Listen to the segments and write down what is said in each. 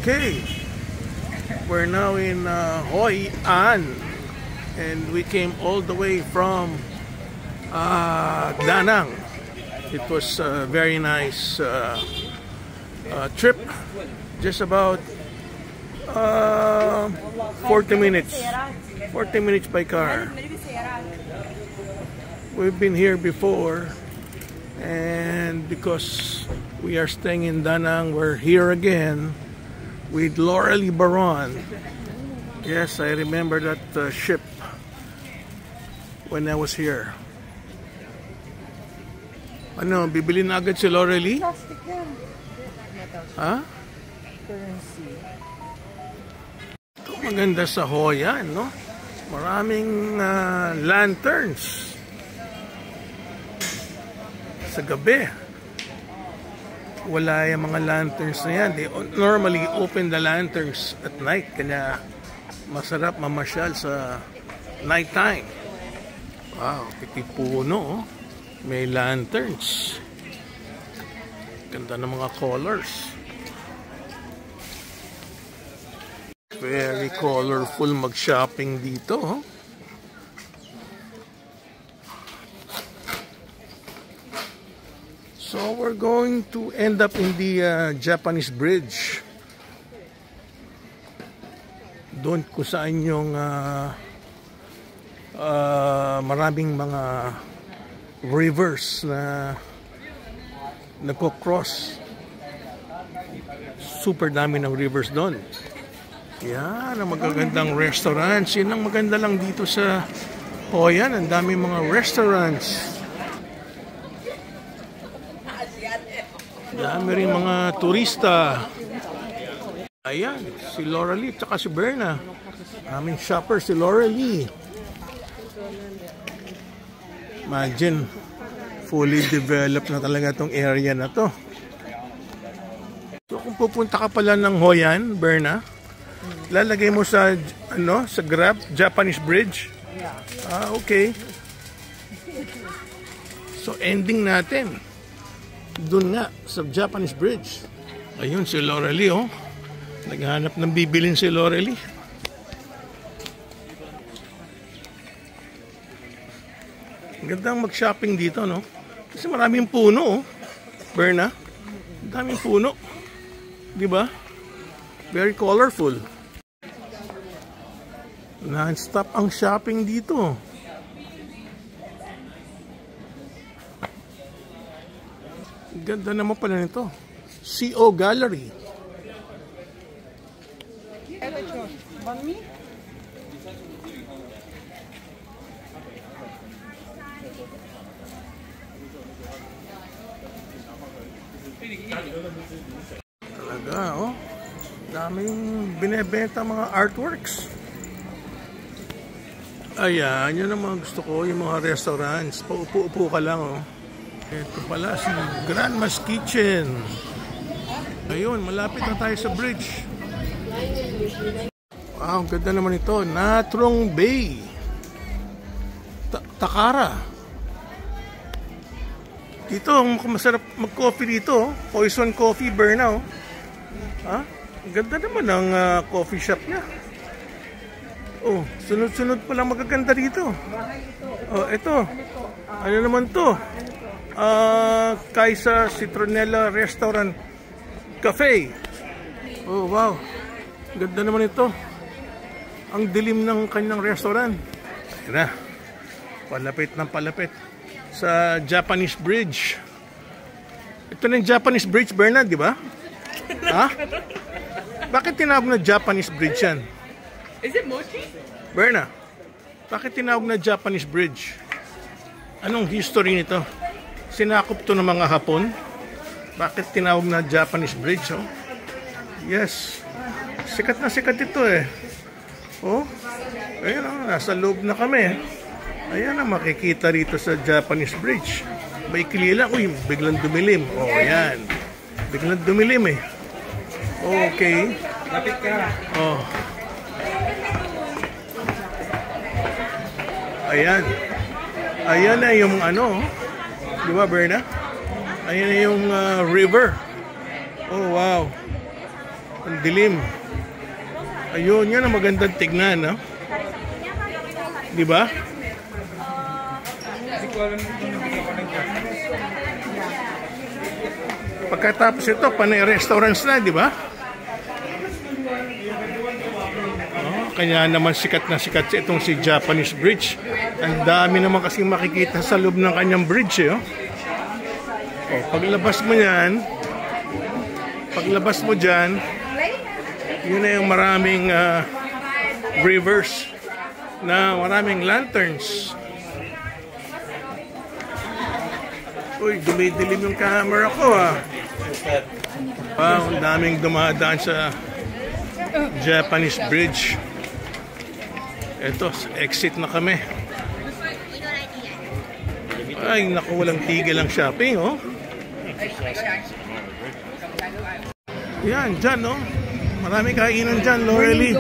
Okay, we're now in Hoi An, and we came all the way from Da Nang. It was a very nice trip, just about 40 minutes by car. We've been here before, and because we are staying in Da Nang, we're here again with Lauralie Baron. Yes, I remember that ship when I was here. Ano, bibili na agad si Lauralie? Plastic yan. Ha? Currency. Ito maganda sa Hoi An, no? Maraming lanterns sa gabi. Wala yung mga lanterns na yan. They normally open the lanterns at night, kaya masarap mamasyal sa night time. Wow, piti puno, oh. May lanterns. Ganda ng mga colors. Very colorful mag-shopping dito, oh. So we're going to end up in the Japanese Bridge. Doon kung saan yung maraming mga rivers na nagko-cross. Super dami ng rivers doon. Yan, ang magagandang restaurants. Yan ang maganda lang dito sa Hoi An. Ang dami mga restaurants. Dami rin mga turista. Ayan, si Lauralie at si Berna. Aming shopper si Lauralie. Imagine, fully developed na talaga itong area na to. So kung pupunta ka pala ng Hoi An, Berna, lalagay mo sa sa Grab, Japanese Bridge. Okay. So ending natin doon nga sa Japanese Bridge. Ayun si Lauralie, oh. Naghahanap ng bibilin si Lauralie. Gandang mag-shopping dito, no? Kasi maraming puno, oh. Berna, daming puno. Di ba? Very colorful. Non-stop ang shopping dito. Ganda naman pala nito. CO Gallery. Talaga, oh. Daming binebenta mga artworks. Ayan, yun ang mga gusto ko, yung mga restaurants. Paupo-upo ka lang, oh. Ito pala si Grandma's Kitchen. Ayun, malapit na tayo sa bridge. Wow, ganda naman ito. Natrong Bay. Takara. Dito, masarap mag-coffee dito. Poison Coffee, Berna, oh. Ha? Ganda naman ang coffee shop niya. Oh, sunod-sunod pa lang magaganda dito. Oh, ito. Ano naman to? Kaysa Citronella Restaurant Cafe. Oh, wow. Ganda naman ito. Ang dilim ng kanyang restaurant. Ayan na. Palapit ng palapit sa Japanese Bridge. Ito na yung Japanese Bridge, Bernard, di ba? Ha? Bakit tinawag na Japanese Bridge yan? Is it mochi? Berna, bakit tinawag na Japanese Bridge? Anong history nito? Sinakop to ng mga Hapon? Bakit tinawag na Japanese Bridge? Oh? Yes. Sikat na sikat ito eh. Oh, ayun, oh, nasa loob na kami. Ayan ang makikita rito sa Japanese Bridge. May kilala. Uy, biglang dumilim. Oh, ayan. Biglang dumilim eh. Okay. Lapit ka. Oh. Ayan. Ayan na yung ano. Di ba, Berna? Ayan na yung river. Oh, wow. Ang dilim. Ayun, yan ang magandang tignan, no? Di ba? Pagkatapos ito, panay restaurants na, di ba? Oh, kaya naman sikat na sikat itong si Japanese Bridge. Ang dami naman kasing makikita sa loob ng kanyang bridge, eh. Oh, paglabas mo yan, yun na yung maraming rivers na maraming lanterns. Uy, dumidilim yung camera ko, ah. Wow, ang daming dumadaan sa Japanese Bridge. Ito, exit na kami. Ay, naku, walang tigil ang shopping, oh. Yan, dyan, oh. Maraming kainan dyan, Lorelie.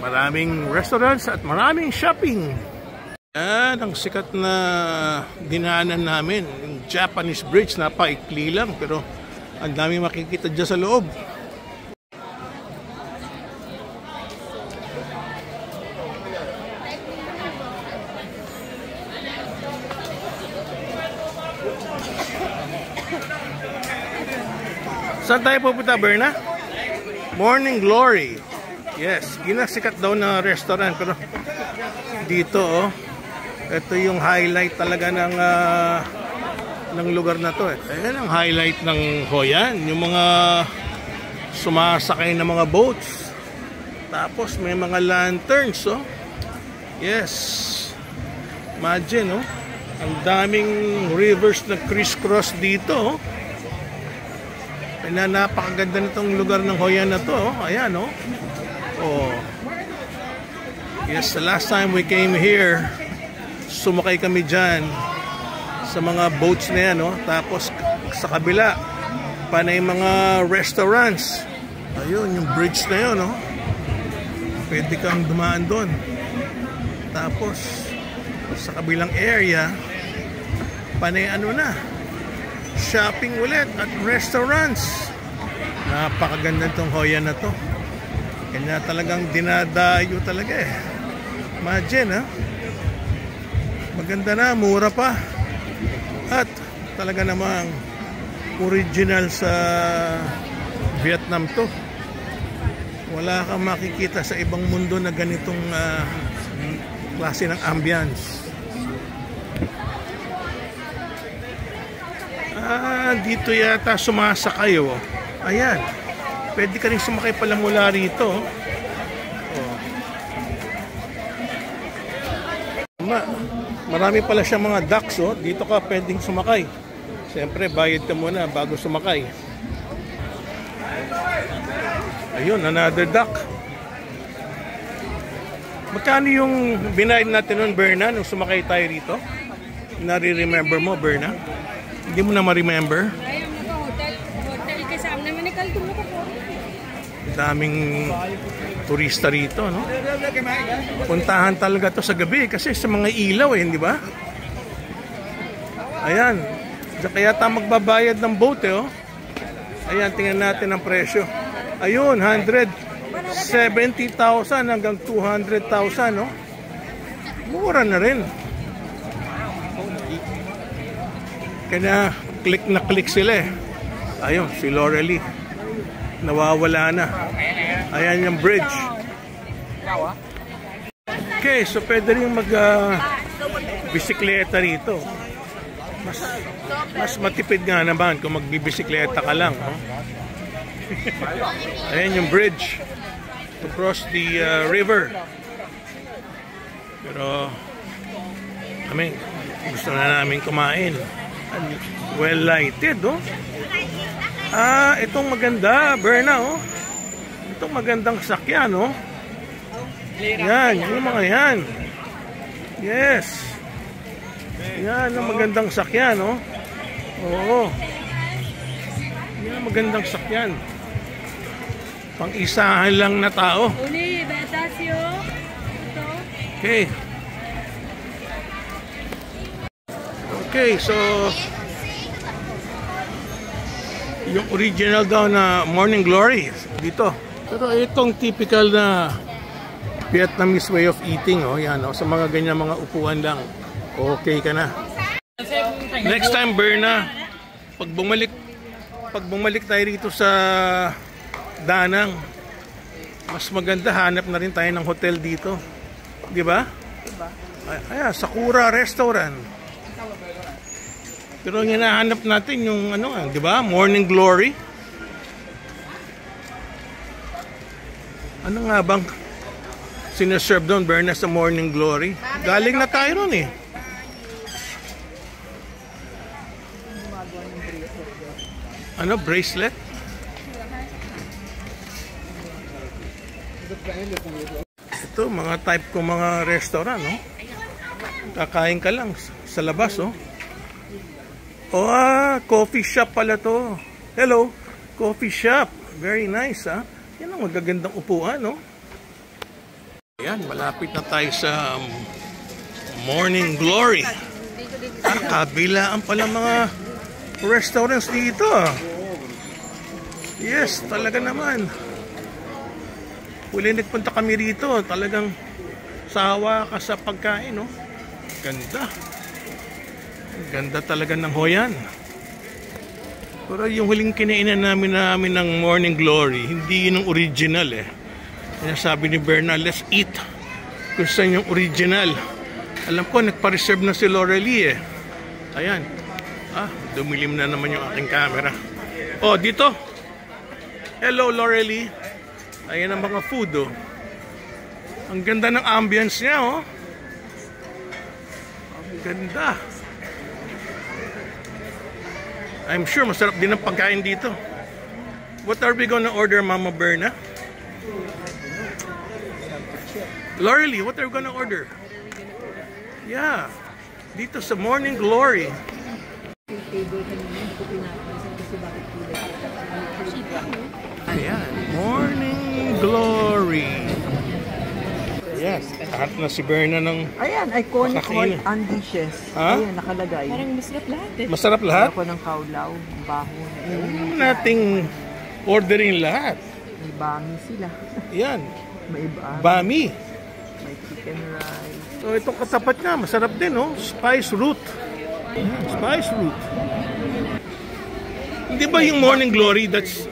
Maraming restaurants at maraming shopping. Yan ang sikat na dinaanan namin, yung Japanese Bridge. Napaikli lang pero ang dami makikita dyan sa loob. Saan tayo pupunta, Berna? Morning Glory. Yes, ginasikat daw na restaurant pero dito, oh. Ito yung highlight talaga ng lugar na to, eh. Ayan ang highlight ng Hoi-an, yung mga sumasakay na mga boats. Tapos may mga lanterns, oh. Yes. Imagine, oh. Ang daming rivers na crisscross dito, oh. Napakaganda nitong lugar ng Hoi-an na to, oh. Ayan, oh. Oh. Yes, the last time we came here, sumakay kami dyan sa mga boats na yan, no? Tapos sa kabila panay mga restaurants. Ayun, yung bridge na yun, no? Pwede kang dumaan doon. Tapos sa kabilang area panay ano na, shopping ulit at restaurants. Napakaganda itong Hoi-an na to. Kanya talagang dinadayo talaga, eh. Imagine, ha? Maganda na, mura pa. At talaga namang original sa Vietnam to. Wala kang makikita sa ibang mundo na ganitong klase ng ambience. Dito yata sumasakay, oh. Ayan. Pwede ka rin sumakay pala mula rito. Oh. Marami pala siyang mga docks, oh. Dito ka pwedeng sumakay. Siyempre, bayad ka muna bago sumakay. Ayun, another dock. Magkano yung binayad natin nun, Berna, nung sumakay tayo rito? Nare-remember mo, Berna? Hindi mo na ma-remember? Hotel के सामने में निकल तुम लोग को daming turista rito, no? Puntahan talaga to sa gabi kasi sa mga ilaw, eh, di ba? Ayan. Kaya tayo magbabayad ng boat, eh, oh. Ayan, tingnan natin ang presyo. Ayun, 170,000 hanggang 200,000, no? Mura na rin. Kaya click na click sila, eh. Ayun, si Lorelie. Nawawala na. Ayan yung bridge. Okay, so pwede rin mag-bisikleta rito. Mas matipid nga naman kung magbibisikleta ka lang, oh. Ayan yung bridge to cross the river. Pero kami gusto na namin kumain. Well lighted, oh. Itong maganda, Berna, oh. Itong magandang sakyan, oh. Yan, yung mga yan. Yes. Yan ang magandang sakyan, oh. Oo. Yan ang magandang sakyan. Pang-isahan lang na tao. Okay. Okay, so Yung original daw na Morning Glory dito. Pero itong typical na Vietnamese way of eating, oh, yan, oh, sa mga ganyan mga upuan lang. Okay ka na. Next time, Berna, pag bumalik tayo rito sa Danang, mas maganda hanap na rin tayo ng hotel dito. Di ba? Ay, Sakura Restaurant. Pero ang hinahanap natin yung ano, di ba? Morning Glory. Ano nga bang sinaserve doon, Berna, sa Morning Glory? Galing na tayo ron eh. Ano, bracelet? Ito, mga type ko mga restaurant, no? Kakain ka lang sa labas, oh. Oh, coffee shop pala to. Hello, coffee shop. Very nice, ha? Yan ang magagandang upuan, no? Ayan, malapit na tayo sa Morning Glory. Kabilaan pala mga restaurants dito. Yes, talaga naman. Huli nagpunta kami rito. Talagang sawa ka sa pagkain, no? Ganda. Ganda talaga ng Hoi An. Pero yung huling kinainan namin ng Morning Glory, hindi yun ang original eh. Kaya sabi ni Berna, let's eat kung saan yung original. Alam ko, nagpa-reserve na si Lorelie eh. Ayan. Dumilim na naman yung aking camera. Oh, dito. Hello, Lorelie. Ayan ang mga food, oh. Ang ganda ng ambience niya, oh. Ang ganda. I'm sure masarap din ang pagkain dito. What are we gonna order, Mama Berna? Lorelie, what are we gonna order? Yeah. Dito sa Morning Glory. Ayan, Morning Glory. Yes, lahat na si Berna ng... Ayan, iconic Hoi Kakainin. An dishes. Ha? Ayan, nakalagay. Parang masarap lahat eh. Masarap lahat? Ako ng kaulaw, baho. Nating ordering lahat. May bami sila. Yan, May bami. bami. May chicken rice. So itong katapat niya, masarap din, oh. Spice root. Spice root. Hindi ba yung Morning Glory, that's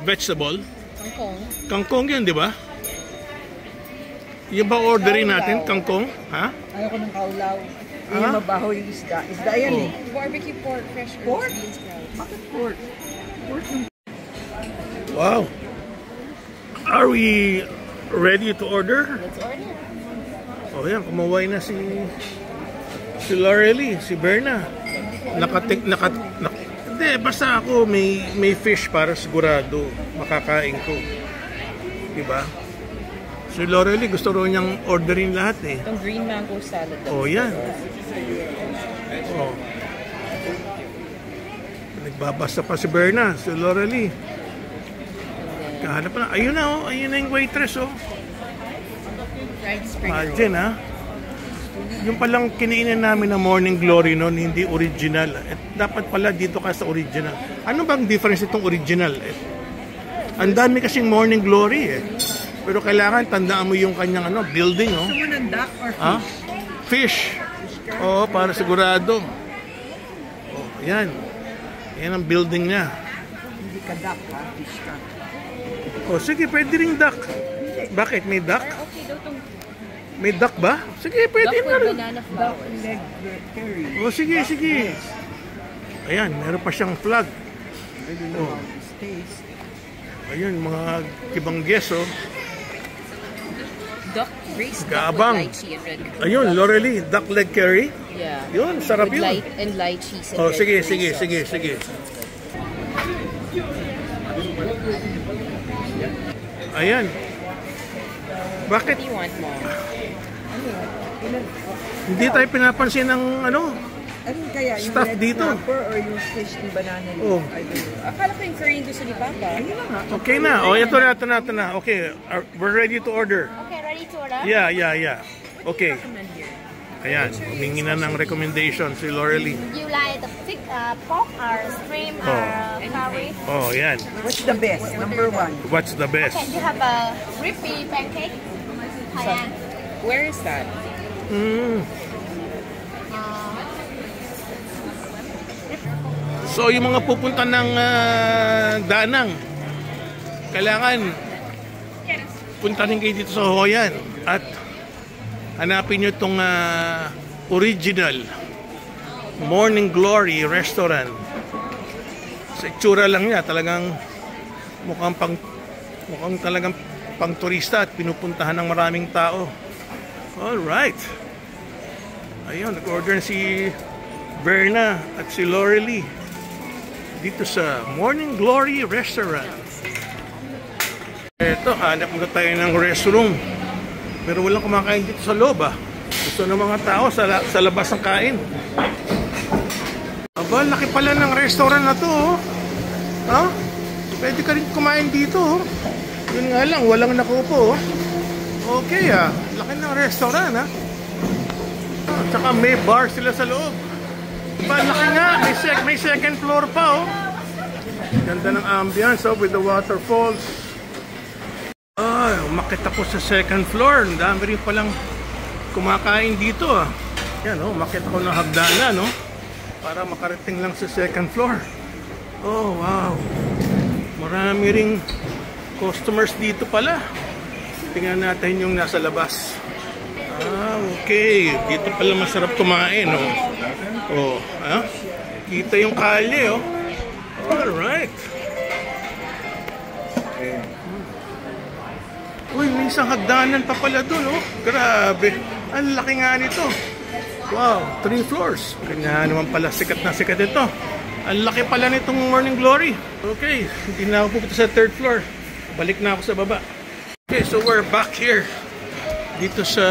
vegetable? Kangkong. Kangkong yun, di ba? Yung ba orderin natin, kangkong? Ha? Ayoko ng kaulaw. Yung mabaho yung isda. Isda yan eh. Barbecue pork, fresh Pork? beans sprouts. Bakit pork? Pork yung... Wow. Are we ready to order? Let's order. Oh, yan, kumaway na si Lorelie, si Berna. Hindi, basta ako may fish para sigurado makakain ko. Diba? Si Lorelie gusto rin niyang orderin lahat eh. Itong green mango salad. Oh, yan. Oh. Nagbabasa pa si Berna, si Lorelie. Kahanap na. Ayun na, oh. Ayun na yung waitress, oh. Fried spring Imagine, ha? Yung palang kinainan namin na Morning Glory noon, hindi original. Dapat pala dito ka sa original. Ano bang difference itong original? Ang dami kasing Morning Glory, eh. Pero kailangan tandaan mo yung kanyang building, oh. Gusto mo ng duck or fish? Ha? Fish. Oo, para sigurado. Oh, yan. Yan ang building niya. Hindi ka duck, ha? Fish ka. Oh, sige, pwede ring duck. Bakit? May duck? Okay daw itong May duck ba? Sige, pwede duck na with rin. banana Duck flowers. leg curry. Oh, sige, sige. Ayan, meron pa siyang flag. I don't know how this tastes. Ayun, mga kibangges, oh. Duck braised duck Gaabang. with lychee and red curry. Ayun, Lorelie, duck leg curry. Yeah. Yun, sarap With yun. light and lychees and Oh, red sige, curry sige, sauce. sige, sige. Ayan. Bakit What do you want, Mom? hindi tayo pinapansin ng Ano kaya? Yung Staff red dito. snapper or yung fish ni banana leaf? Oh. I don't know. Akala ko yung curry yung gusto ni Papa. Ayun na nga. Okay na. Oh, ito na. Okay, we're ready to order. Okay, ready to order? Yeah. Okay. Ayan, humingi na ng recommendation si Lorelie. You like the thick pork or shrimp Oh. or Oh, yan. What's the best? Number one. What's the best? Okay, you have a crispy pancake. Ayan. Where is that? So, yung mga pupunta ng Danang, kailangan puntahin kayo dito sa Hoyan at hanapin nyo itong original Morning Glory Restaurant. Sa itsura lang niya, talagang mukhang talagang pang turista at pinupuntahan ng maraming tao. Alright. Ayun, nag-order si Berna at si Lorelie dito sa Morning Glory Restaurant. Eto, hanap muna tayo ng restroom. Pero walang kumakain dito sa loob ah. Gusto ng mga tao sa labas ng kain. Aba, laki pala ng restaurant na to oh. Ha? Pwede ka rin kumain dito oh. Yun nga lang, walang nakupo oh. Okay ah, laki ng restaurant ha. Tsaka may bar sila sa loob. Diba, laki nga, may second floor pa oh. Ganda ng ambience oh, with the waterfalls. Ay, umakit ako sa second floor. Ang dami rin palang kumakain dito ah. Yan oh, umakit ako ng hagdanan no, para makarating lang sa second floor. Oh wow, marami ring customers dito pala. Tingnan natin yung nasa labas. Ah, okay, dito pala masarap kumain oh. Oh, ha? Kita yung kalye oh. Alright. Uy, may isang hagdanan pa pala dun oh. Grabe, ang laki nga nito. Wow, 3 floors. Kanya naman pala sikat na sikat ito. Ang laki pala nitong Morning Glory. Okay, hindi na ako pupunta sa 3rd floor. Balik na ako sa baba. Okay, so we're back here. Dito sa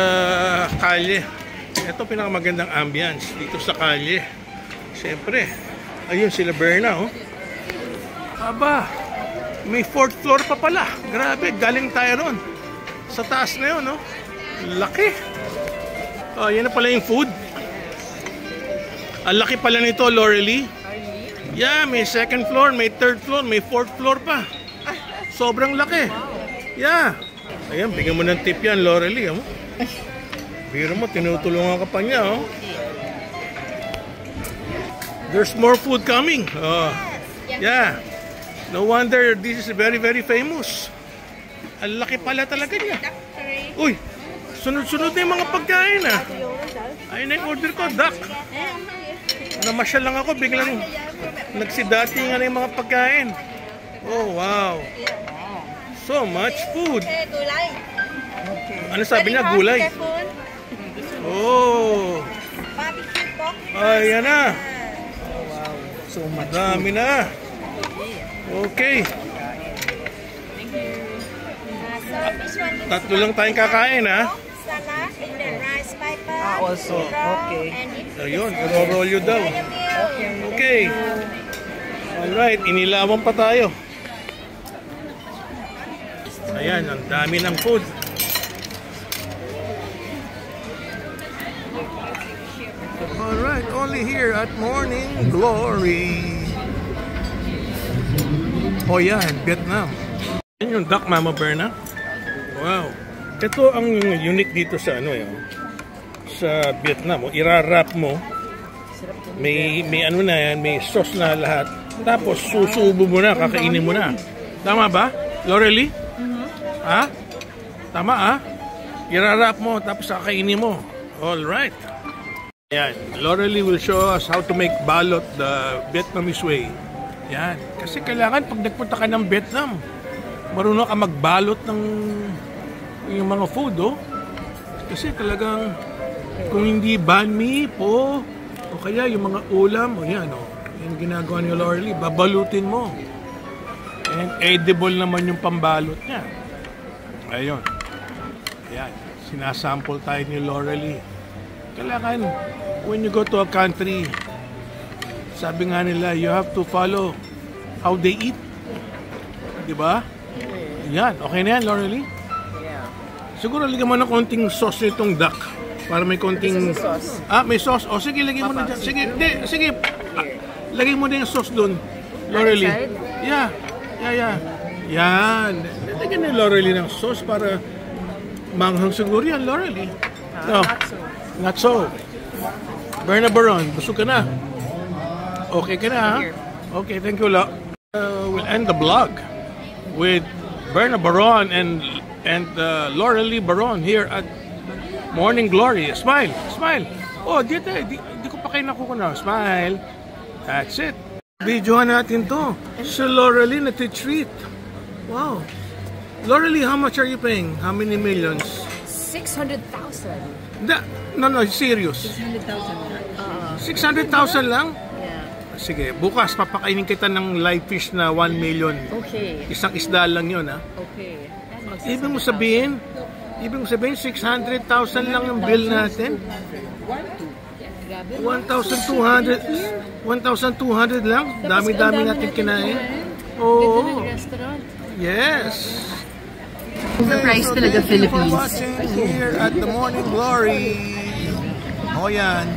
kalye. Ito pinakamagandang ambience dito sa kalye. Siyempre, ayun sila Berna oh. Aba, may 4th floor pa pala. Grabe, galing tayo ron. Sa taas na yun no. Laki. Oh, yan na pala yung food. Ang laki pala nito, Lorelie. Yeah, may 2nd floor, may 3rd floor, may 4th floor pa. Sobrang laki. Yeah. Ayan, bigyan mo ng tip yan, Lorelie. Oh. Biro mo, tinutulungan ka pa niya. Oh. There's more food coming. Oh. Yeah. No wonder this is very, very famous. Ang laki pala talaga niya. Uy, sunod-sunod na yung mga pagkain ah. Ayun na yung order ko, duck. Namasyal lang ako, biglang nagsidatingan na yung mga pagkain. Oh, wow. So much food. Ano sabi niya? Gulay. Oh. Ayan na. So much. Dami na. Okay. Tatlo lang tayong kakain ha. Salad and then rice paper. Also, okay. Ayun, iro-roll you daw. Okay. Alright, inilawan pa tayo. Ayan, ang dami ng food. Alright, only here at Morning Glory. Oh yan, Vietnam. Yan yung duck, Mama Berna. Wow. Ito ang unique dito sa ano yun. Sa Vietnam. Ira-wrap mo. May ano na yan, may sauce na lahat. Tapos susubo mo na, kakainin mo na. Tama ba? Lorelie? Ha? Tama ah? Ira-wrap mo, tapos kakainin mo. Alright. Yan. Lorelie will show us how to make balot the Vietnamese way. Yan. Kasi kailangan pag nagpunta ka ng Vietnam, marunong ka magbalot ng yung mga food, oh. Kasi talagang kung hindi banh mi po, o kaya yung mga ulam, o yan, oh. Yung ginagawa ni Lorelie, babalutin mo. And edible naman yung pambalot niya. Ayun. Ayan. Sinasample tayo ni Lorelie. Kailangan, when you go to a country, sabi nga nila, you have to follow how they eat. Diba? Yan. Okay na yan, Lorelie? Yeah. Siguro lagyan mo ng konting sauce nitong duck. Para may konting... Sauce. Ah, may sauce. O sige, lagyan mo na dyan. Sige, di, sige. Ah, lagyan mo na yung sauce doon, Lorelie. Yeah. Yan. Lagyan na yung Laurel ng sauce para manghang siguro yan, Laurel. No, not so. Berna Baron, busog ka na. Okay ka na, ha? Okay, thank you, we'll end the vlog with Berna Baron and Laurel Baron here at Morning Glory. Smile. Oh, dito di ko pa kayo nakukuha. Smile. That's it. Videohan natin to. Si Laurel nati-treat. Wow. Laurel, how much are you paying? How many millions? 600,000. No, serious. 600,000 lang? Yeah. Sige, bukas papakainin kita ng live fish na 1 million. Okay. Isang isda lang yun, ha? Okay. Ibig mo sabihin, 600,000 lang yung bill natin? 1,200 lang? Dami-dami natin kinain. Oo. Yes. Overpriced talaga Philippines. Watching here at the Morning Glory. Oh, yan.